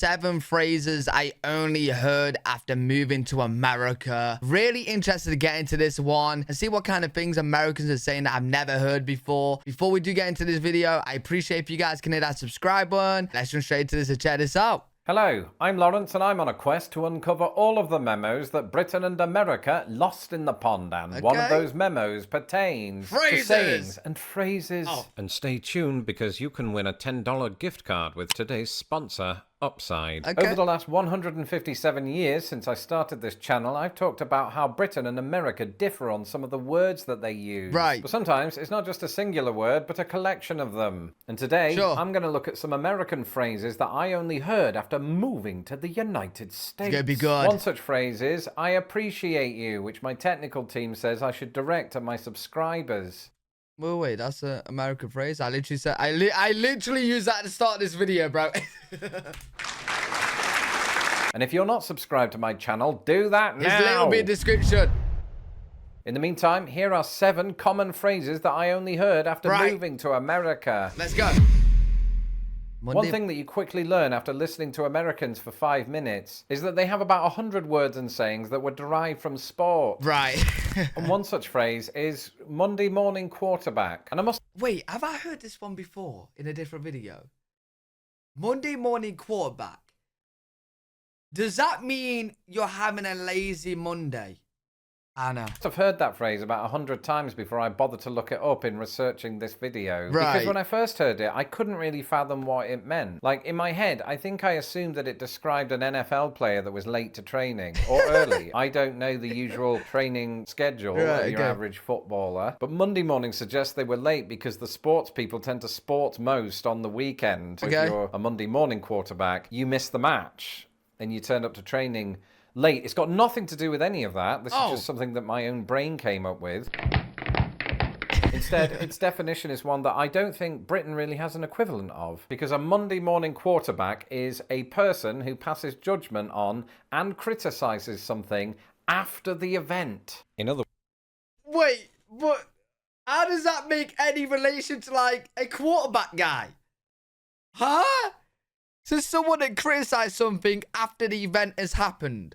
7 phrases I only heard after moving to America. Really interested to get into this one and see what kind of things Americans are saying that I've never heard before. Before we do get into this video, I appreciate if you guys can hit that subscribe button. Let's jump straight to this and check this out. Hello, I'm Lawrence and I'm on a quest to uncover all of the memos that Britain and America lost in the pond, and one of those memos pertains to sayings and phrases. And stay tuned because you can win a $10 gift card with today's sponsor, Upside. Over the last 157 years since I started this channel, I've talked about how Britain and America differ on some of the words that they use. Right. But sometimes it's not just a singular word, but a collection of them. And today, I'm going to look at some American phrases that I only heard after moving to the United States. It's going to be good. One such phrase is, I appreciate you, which my technical team says I should direct at my subscribers. Well, wait, that's an American phrase. I literally said, I literally used that to start this video, bro. And if you're not subscribed to my channel, do that now. There's a little bit of description. In the meantime, here are 7 common phrases that I only heard after moving to America. Let's go. One thing that you quickly learn after listening to Americans for 5 minutes is that they have about 100 words and sayings that were derived from sport. Right. And one such phrase is Monday morning quarterback. And I must... Wait, have I heard this one before in a different video? Monday morning quarterback. Does that mean you're having a lazy Monday? Anna. I've heard that phrase about 100 times before I bothered to look it up in researching this video. Right. Because when I first heard it, I couldn't really fathom what it meant. Like, in my head, I think I assumed that it described an NFL player that was late to training or early. I don't know the usual training schedule of your average footballer. But Monday morning suggests they were late because the sports people tend to sport most on the weekend. If you're a Monday morning quarterback, you miss the match and you turn up to training late. It's got nothing to do with any of that. This is just something that my own brain came up with. Instead, its definition is one that I don't think Britain really has an equivalent of. Because a Monday morning quarterback is a person who passes judgment on and criticizes something after the event. In other words... Wait, but how does that make any relation to, like, a quarterback guy? Huh? So someone that criticized something after the event has happened.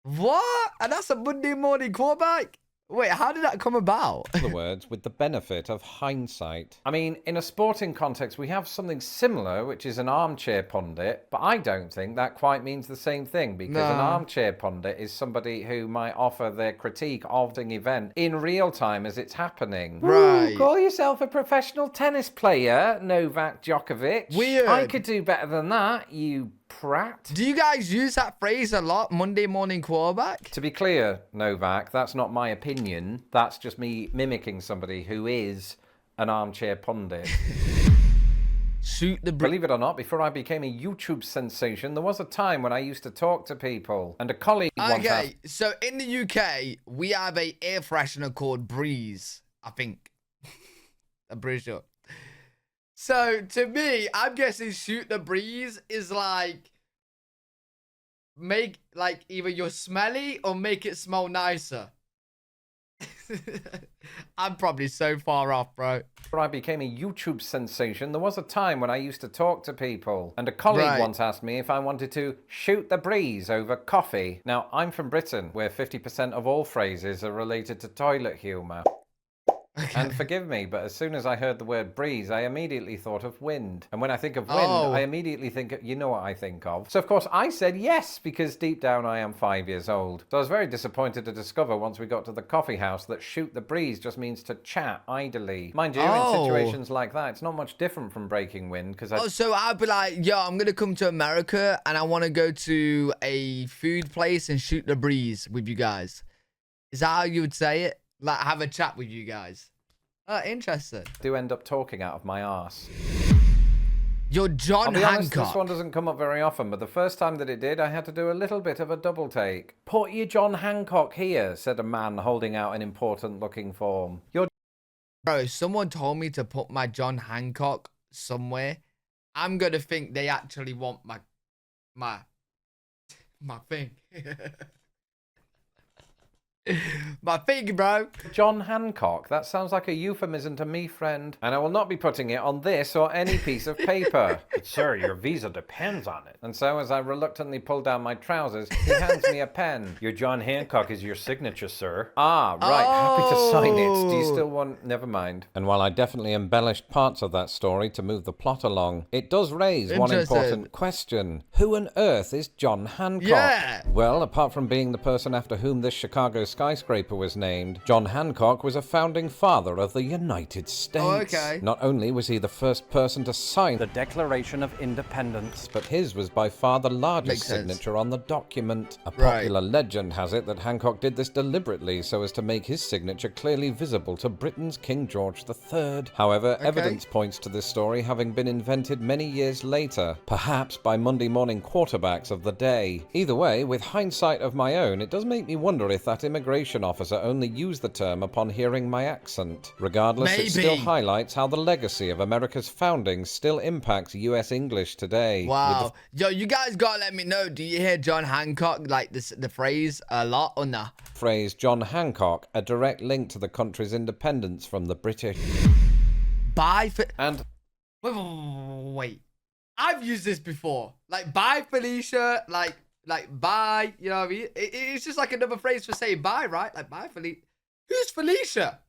What? And that's a Monday morning quarterback? Wait, how did that come about? In other words, with the benefit of hindsight. I mean, in a sporting context, we have something similar, which is an armchair pundit, but I don't think that quite means the same thing, because an armchair pundit is somebody who might offer their critique of an event in real time as it's happening. Right. Ooh, call yourself a professional tennis player, Novak Djokovic. Weird. I could do better than that, you prat. Do you guys use that phrase a lot, Monday morning quarterback? To be clear, Novak, that's not my opinion. That's just me mimicking somebody who is an armchair pundit. Shoot the... Believe it or not, before I became a YouTube sensation, there was a time when I used to talk to people. And a colleague once asked... So in the UK, we have a air freshener called Breeze, I think. I'm pretty sure. So, to me, I'm guessing shoot the breeze is like, make, like, either you're smelly or make it smell nicer. I'm probably so far off, bro. Before I became a YouTube sensation, there was a time when I used to talk to people. And a colleague once asked me if I wanted to shoot the breeze over coffee. Now, I'm from Britain, where 50% of all phrases are related to toilet humour. And forgive me, but as soon as I heard the word breeze, I immediately thought of wind. And when I think of wind, I immediately think of, you know what I think of. So of course I said yes, because deep down I am 5 years old. So I was very disappointed to discover once we got to the coffee house that shoot the breeze just means to chat idly. Mind you, in situations like that, it's not much different from breaking wind, because so I'd be like, yo, I'm gonna come to America and I want to go to a food place and shoot the breeze with you guys. Is that how you would say it? Like, have a chat with you guys. Interesting. Do end up talking out of my arse. You're John Hancock. This one doesn't come up very often, but the first time that it did, I had to do a little bit of a double take. Put your John Hancock here, said a man holding out an important-looking form. Bro, someone told me to put my John Hancock somewhere. I'm gonna think they actually want my thing. My thing, bro. John Hancock. That sounds like a euphemism to me, friend. And I will not be putting it on this or any piece of paper. But sir, your visa depends on it. And so as I reluctantly pull down my trousers, he hands me a pen. Your John Hancock is your signature, sir. Ah, right. Happy to sign it. Do you still want... Never mind. And while I definitely embellished parts of that story to move the plot along, it does raise one important question. Who on earth is John Hancock? Yeah. Well, apart from being the person after whom this Chicago skyscraper was named, John Hancock was a founding father of the United States. Oh, okay. Not only was he the first person to sign the Declaration of Independence, but his was by far the largest signature on the document. A popular legend has it that Hancock did this deliberately so as to make his signature clearly visible to Britain's King George III. However, evidence points to this story having been invented many years later, perhaps by Monday morning quarterbacks of the day. Either way, with hindsight of my own, it does make me wonder if that immigration officer only used the term upon hearing my accent. Regardless, it still highlights how the legacy of America's founding still impacts US English today. Wow. Yo, you guys gotta let me know, do you hear John Hancock, like the phrase, a lot or nah? Phrase John Hancock, a direct link to the country's independence from the British. And... Wait. I've used this before. Like, bye, Felicia. Like bye. You know what I mean? It's just like another phrase for saying bye, right? Like, bye, Felicia. Who's Felicia?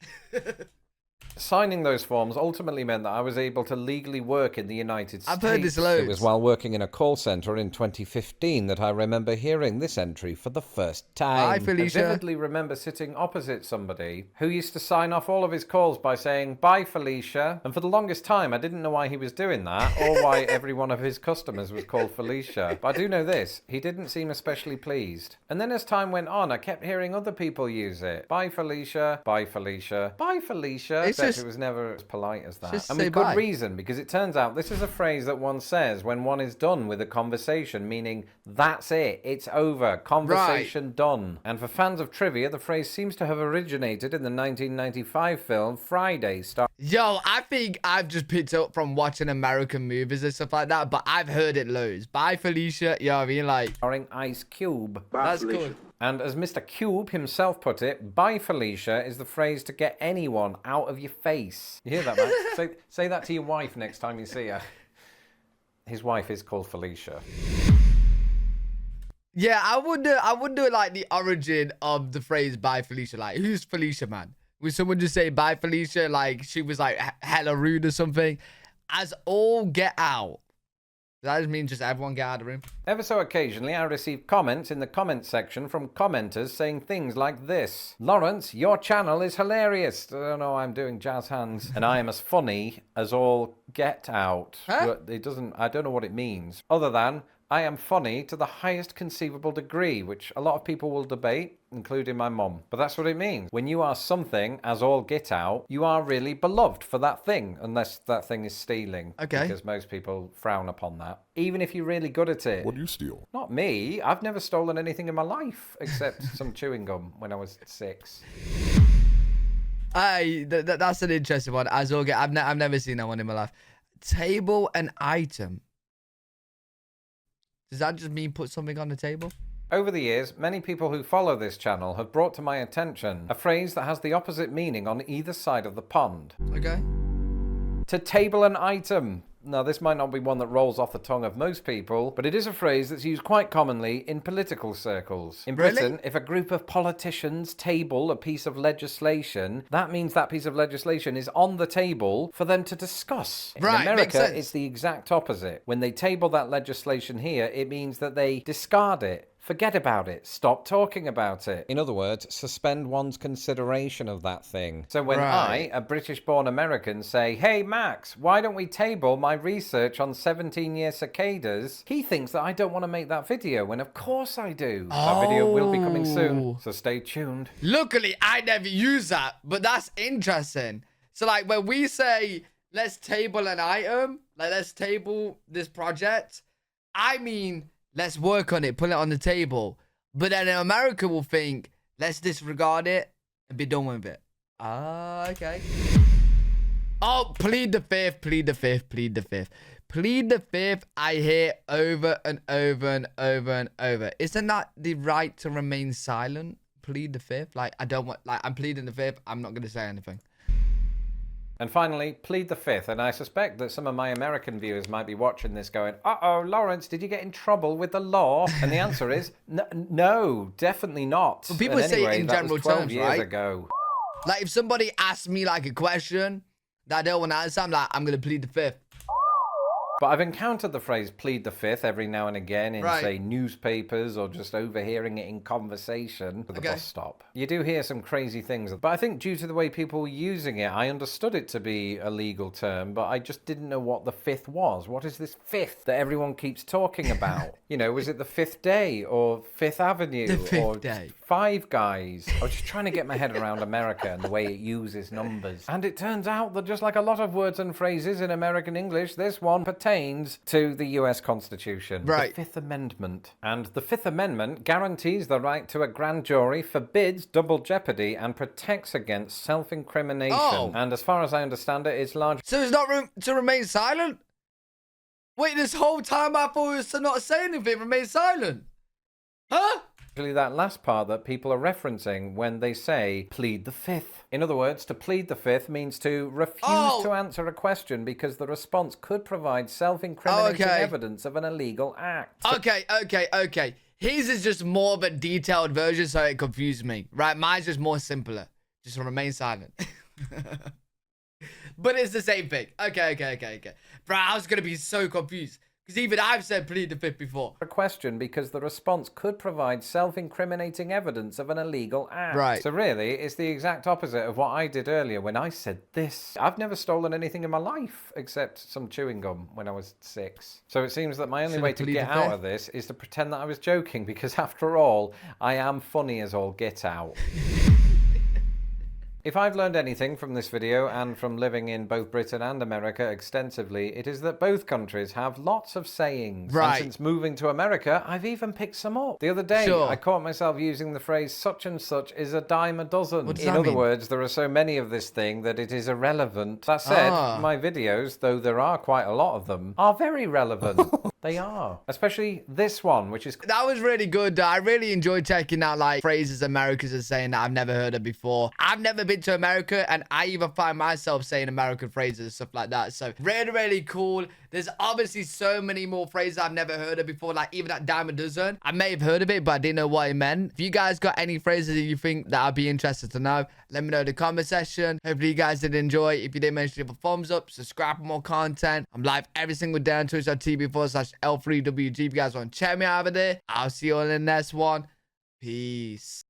Signing those forms ultimately meant that I was able to legally work in the United States. I've heard this loads. It was while working in a call center in 2015 that I remember hearing this entry for the first time. Bye, Felicia. I vividly remember sitting opposite somebody who used to sign off all of his calls by saying, bye, Felicia. And for the longest time, I didn't know why he was doing that or why every one of his customers was called Felicia. But I do know this, he didn't seem especially pleased. And then as time went on, I kept hearing other people use it. Bye, Felicia. Bye, Felicia. Bye, Felicia. It was never as polite as that. And with good reason, because it turns out this is a phrase that one says when one is done with a conversation, meaning that's it, it's over, conversation done. And for fans of trivia, the phrase seems to have originated in the 1995 film Friday. Yo, I think I've just picked up from watching American movies and stuff like that, but I've heard it loads. Bye, Felicia. You know what I mean? Like, starring Ice Cube. That's good. And as Mr. Cube himself put it, bye, Felicia is the phrase to get anyone out of your face. You hear that, man? say that to your wife next time you see her. His wife is called Felicia. Yeah, I wonder like the origin of the phrase bye, Felicia. Like, who's Felicia, man? Would someone just say bye, Felicia? Like, she was like hella rude or something? As all get out. Does that just mean just everyone get out of the room? Ever so occasionally, I receive comments in the comments section from commenters saying things like this. Lawrence, your channel is hilarious. I don't know, I'm doing jazz hands. And I am as funny as all get out. Huh? I don't know what it means. Other than, I am funny to the highest conceivable degree, which a lot of people will debate, including my mom. But that's what it means. When you are something, as all get out, you are really beloved for that thing, unless that thing is stealing. Okay. Because most people frown upon that. Even if you're really good at it. What do you steal? Not me. I've never stolen anything in my life, except some chewing gum when I was 6. That's an interesting one. As all get, I've never seen that one in my life. Table and item. Does that just mean put something on the table? Over the years, many people who follow this channel have brought to my attention a phrase that has the opposite meaning on either side of the pond. Okay. To table an item. Now, this might not be one that rolls off the tongue of most people, but it is a phrase that's used quite commonly in political circles. In Britain, if a group of politicians table a piece of legislation, that means that piece of legislation is on the table for them to discuss. Right, in America, makes sense. it's the exact opposite. When they table that legislation here, it means that they discard it. Forget about it. Stop talking about it. In other words, suspend one's consideration of that thing. So when I, a British-born American, say, hey, Max, why don't we table my research on 17-year cicadas? He thinks that I don't want to make that video, when of course I do. That video will be coming soon, so stay tuned. Luckily, I never use that, but that's interesting. So, like, when we say, let's table an item, like, let's table this project, I mean... let's work on it, put it on the table. But then in America, we'll think, let's disregard it and be done with it. Ah, okay. Oh, plead the fifth, plead the fifth, plead the fifth. Plead the fifth, I hear over and over and over and over. Isn't that the right to remain silent? plead the fifth. Like, I don't want, like, I'm pleading the fifth. I'm not going to say anything. And finally, plead the fifth. And I suspect that some of my American viewers might be watching this going, uh-oh, Lawrence, did you get in trouble with the law? And the answer is, no, definitely not. Well, people say it in general terms, years right? ago. Like, if somebody asks me, like, a question that I don't want to answer, I'm like, I'm going to plead the fifth. But I've encountered the phrase plead the fifth every now and again in, say, newspapers or just overhearing it in conversation at the bus stop. You do hear some crazy things, but I think due to the way people were using it, I understood it to be a legal term, but I just didn't know what the fifth was. What is this fifth that everyone keeps talking about? You know, was it the fifth day or Fifth Avenue the fifth or day. Five Guys? I was just trying to get my head around America and the way it uses numbers. And it turns out that just like a lot of words and phrases in American English, this one pertains to the US Constitution, the Fifth Amendment. And the Fifth Amendment guarantees the right to a grand jury, forbids double jeopardy, and protects against self-incrimination. And as far as I understand it, it's largely... So it's not to remain silent? Wait, this whole time I thought it was to not say anything, remain silent. Huh? That last part that people are referencing when they say plead the fifth. In other words, to plead the fifth means to refuse to answer a question because the response could provide self-incriminating evidence of an illegal act. Okay. His is just more of a detailed version, so it confused me. Right? Mine's just more simpler. Just remain silent. But it's the same thing. Okay. Bro, I was going to be so confused. Because even I've said plead the fifth before. A question because the response could provide self-incriminating evidence of an illegal act. Right. So really, it's the exact opposite of what I did earlier when I said this. I've never stolen anything in my life except some chewing gum when I was 6. So it seems that my only way to get out of this is to pretend that I was joking because after all, I am funny as all get out. If I've learned anything from this video and from living in both Britain and America extensively, it is that both countries have lots of sayings. Right. And since moving to America, I've even picked some up. The other day, I caught myself using the phrase such and such is a dime a dozen. What does In that other mean? words, there are so many of this thing that it is irrelevant. That said, my videos, though there are quite a lot of them, are very relevant. They are. Especially this one, which is... That was really good. I really enjoyed checking out, like, phrases Americans are saying that I've never heard of before. I've never been to America, and I even find myself saying American phrases and stuff like that. So, really cool. There's obviously so many more phrases I've never heard of before, like even that dime a dozen. I may have heard of it, but I didn't know what it meant. If you guys got any phrases that you think that I'd be interested to know, let me know in the comment section. Hopefully you guys did enjoy. If you did, make sure to give a thumbs up, subscribe for more content. I'm live every single day on twitch.tv/L3WG. If you guys want to check me out over there, I'll see you on the next one. Peace.